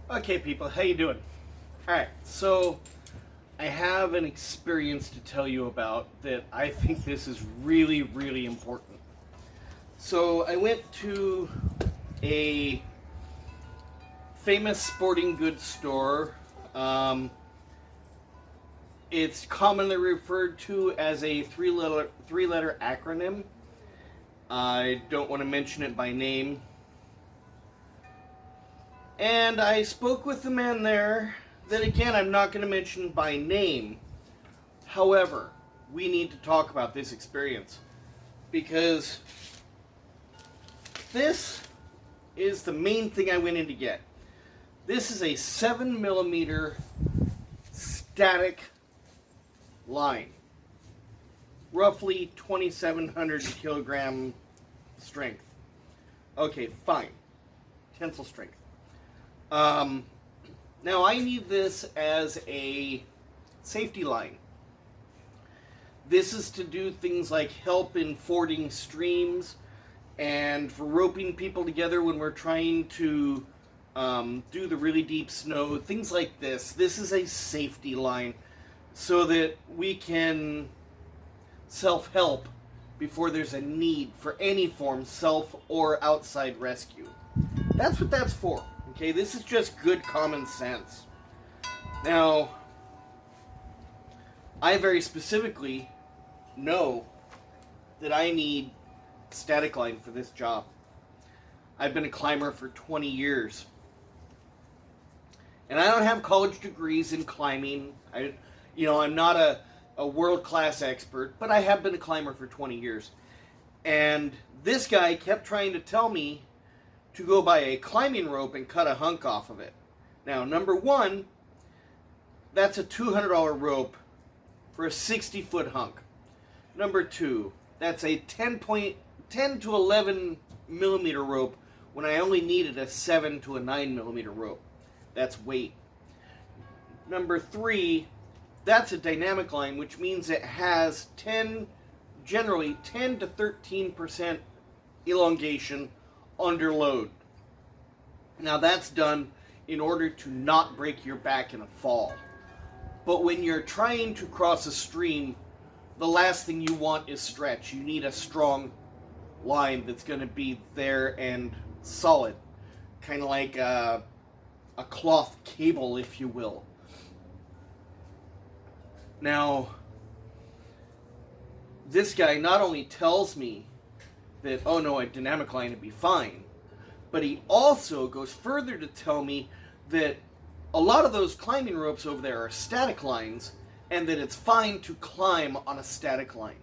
Okay, people, how you doing? All right, so I have an experience to tell you about that I think this is really, really important. So I went to a famous sporting goods store. Um, it's commonly referred to as a three letter acronym. I don't want to mention it by name. And I spoke with the man there that, again, I'm not going to mention by name. However, we need to talk about this experience because this is the main thing I went in to get. This is a 7mm static line, roughly 2,700 kilogram strength. Okay, fine. Tensile strength. Now I need this as a safety line. This is to do things like help in fording streams and for roping people together when we're trying to do the really deep snow, things like this. This is a safety line so that we can self-help before there's a need for any form, self or outside rescue. That's what that's for. Okay, this is just good common sense. Now, I very specifically know that I need static line for this job. I've been a climber for 20 years. And I don't have college degrees in climbing. I'm not a world-class expert, but I have been a climber for 20 years. And this guy kept trying to tell me to go buy a climbing rope and cut a hunk off of it. Now, number one, that's a $200 rope for a 60-foot hunk. Number two, that's a 10 to 11 millimeter rope when I only needed a 7 to a 9 millimeter rope. That's weight. Number three, that's a dynamic line, which means it has generally 10 to 13% elongation under load. Now that's done in order to not break your back in a fall. But when you're trying to cross a stream, the last thing you want is stretch. You need a strong line that's going to be there and solid. Kind of like a cloth cable, if you will. Now, this guy not only tells me that, oh no, a dynamic line would be fine, but he also goes further to tell me that a lot of those climbing ropes over there are static lines, and that it's fine to climb on a static line.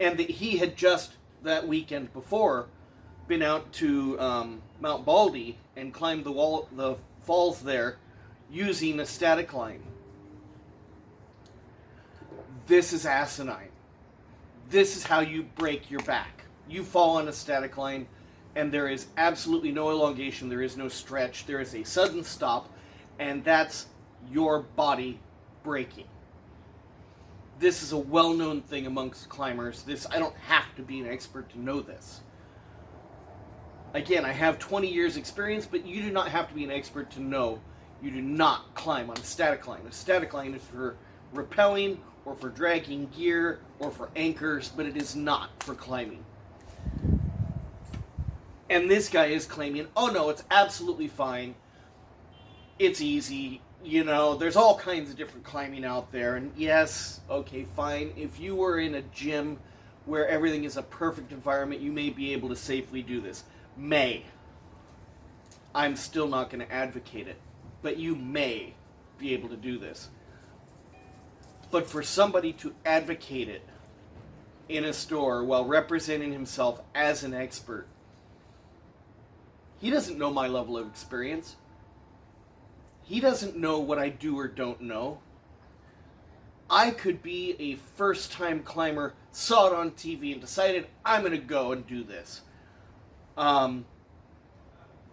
And that he had just, that weekend before, been out to Mount Baldy and climbed the falls there using a static line. This is asinine. This is how you break your back. You fall on a static line, and there is absolutely no elongation, there is no stretch, there is a sudden stop, and that's your body breaking. This is a well-known thing amongst climbers. I don't have to be an expert to know this. Again, I have 20 years experience, but you do not have to be an expert to know you do not climb on a static line. A static line is for rappelling, or for dragging gear, or for anchors, but it is not for climbing. And this guy is claiming, oh no, it's absolutely fine. It's easy. There's all kinds of different climbing out there. And yes, okay, fine. If you were in a gym where everything is a perfect environment, you may be able to safely do this. I'm still not going to advocate it. But you may be able to do this. But for somebody to advocate it in a store while representing himself as an expert, he doesn't know my level of experience. He doesn't know what I do or don't know. I could be a first-time climber, saw it on TV, and decided I'm going to go and do this.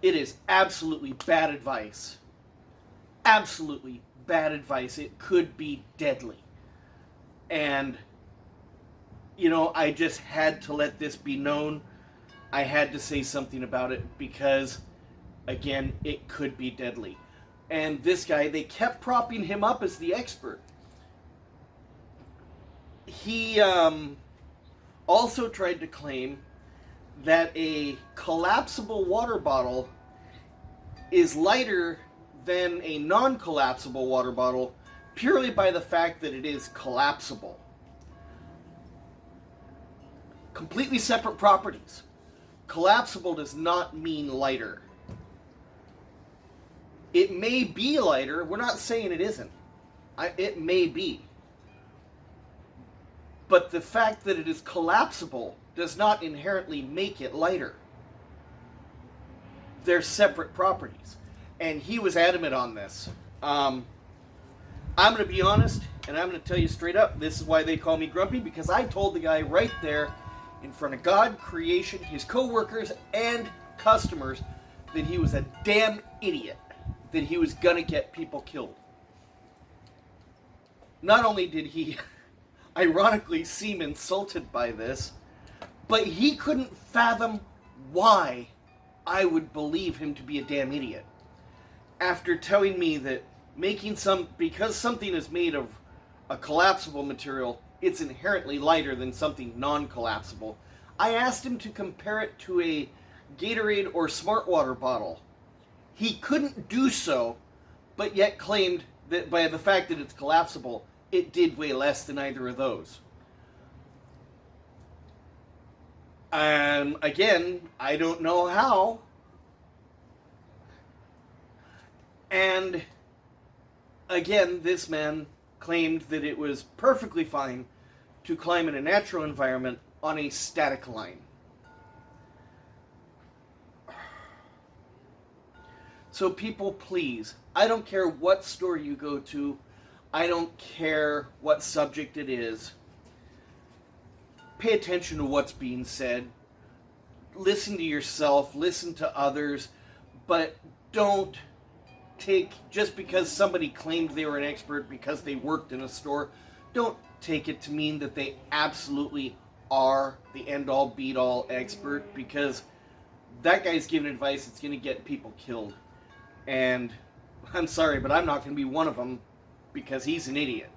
It is absolutely bad advice. Absolutely bad advice. It could be deadly. And, I just had to let this be known. I had to say something about it because again, it could be deadly. And this guy, they kept propping him up as the expert. He also tried to claim that a collapsible water bottle is lighter than a non-collapsible water bottle purely by the fact that it is collapsible. Completely separate properties. Collapsible does not mean lighter. It may be lighter. We're not saying it isn't. It may be. But the fact that it is collapsible does not inherently make it lighter. They're separate properties. And he was adamant on this. I'm going to be honest, and I'm going to tell you straight up, this is why they call me grumpy, because I told the guy right there, in front of God, creation, his co-workers, and customers, that he was a damn idiot, that he was going to get people killed. Not only did he, ironically, seem insulted by this, but he couldn't fathom why I would believe him to be a damn idiot. After telling me that because something is made of a collapsible material, it's inherently lighter than something non-collapsible. I asked him to compare it to a Gatorade or Smart Water bottle. He couldn't do so, but yet claimed that by the fact that it's collapsible, it did weigh less than either of those. Again, I don't know how. And again, this man claimed that it was perfectly fine to climb in a natural environment on a static line. So people, please, I don't care what store you go to, I don't care what subject it is, pay attention to what's being said, listen to yourself, listen to others, but don't take, just because somebody claimed they were an expert because they worked in a store, don't take it to mean that they absolutely are the end-all, beat-all expert, because that guy's giving advice that's going to get people killed. And I'm sorry, but I'm not going to be one of them because he's an idiot.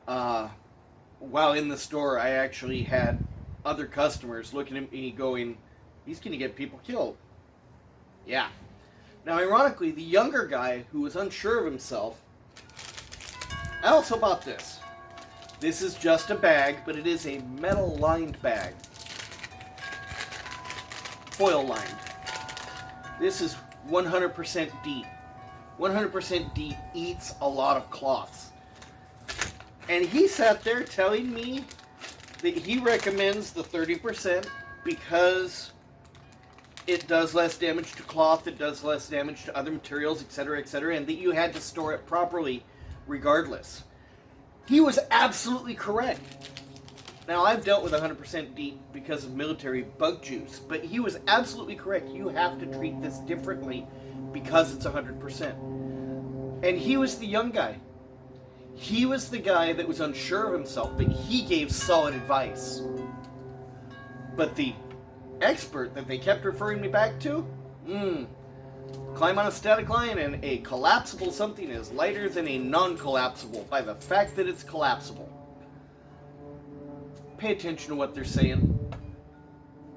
While in the store, I actually had other customers looking at me going, he's going to get people killed. Yeah. Now, ironically, the younger guy who was unsure of himself, I also bought this. This is just a bag, but it is a metal-lined bag. Foil-lined. This is 100% DEET. 100% DEET eats a lot of cloths. And he sat there telling me that he recommends the 30% because it does less damage to cloth, it does less damage to other materials, etc., and that you had to store it properly regardless. He was absolutely correct. Now, I've dealt with 100% DEET because of military bug juice, but he was absolutely correct. You have to treat this differently because it's 100%. And he was the young guy. He was the guy that was unsure of himself, but he gave solid advice. But the expert that they kept referring me back to, climb on a static line and a collapsible something is lighter than a non-collapsible by the fact that it's collapsible. Pay attention to what they're saying.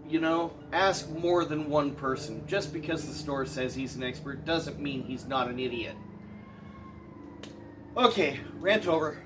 You know, ask more than one person. Just because the store says he's an expert doesn't mean he's not an idiot. Okay, rant over.